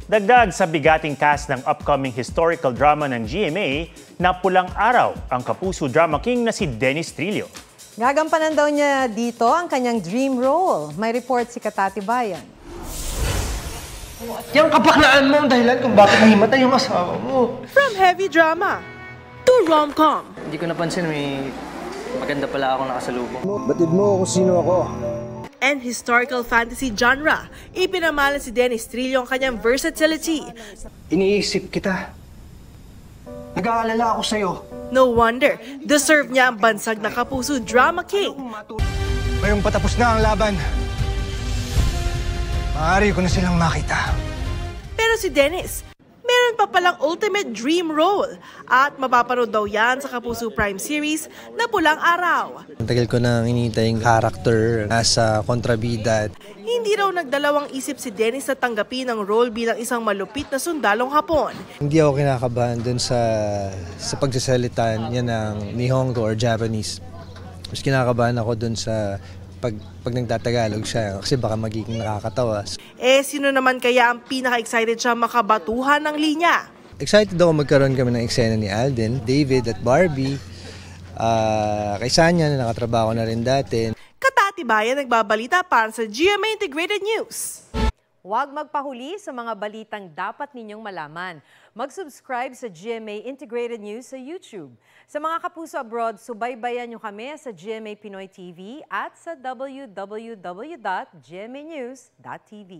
Dagdag sa bigating cast ng upcoming historical drama ng GMA na Pulang Araw ang Kapuso Drama King na si Dennis Trillo. Gagampanan daw niya dito ang kanyang dream role. May report si Katati Bayan. Yung kapaknaan mo ang dahilan kung bakit nahimatay yung asawa mo. From heavy drama to rom-com. Hindi ko napansin may maganda pala ako nakasalubong. Batid mo kung sino ako. And historical fantasy genre, ipinamalan si Dennis Trillo ang kanyang versatility. Iniisip kita. Nag-aalala ako sa'yo. No wonder, deserve niya ang bansag na Kapuso Drama King. Ngayong patapos na ang laban, maaari ko na silang makita. Pero si Dennis, meron pa palang ultimate dream role at mapapanood daw yan sa Kapuso Prime series na Pulang Araw. Ang tagal ko nang hinihintay yung character nasa kontrabida. Hindi raw nagdalawang isip si Dennis na tanggapin ang role bilang isang malupit na sundalong Hapon. Hindi ako kinakabahan dun sa pagsasalita niya ng Nihongo or Japanese. Mas kinakabahan ako dun sa pag nagtatagalog siya kasi baka magiging nakakatawa. Sino naman kaya ang pinaka-excited siya makabatuhan ng linya? Excited ako magkaroon kami ng eksena ni Alden, David at Barbie. Kay Sanya na nakatrabaho na rin dati. Katati Bayan nagbabalita para sa GMA Integrated News. Huwag magpahuli sa mga balitang dapat ninyong malaman. Mag-subscribe sa GMA Integrated News sa YouTube. Sa mga kapuso abroad, subaybayan nyo kami sa GMA Pinoy TV at sa www.gmanews.tv.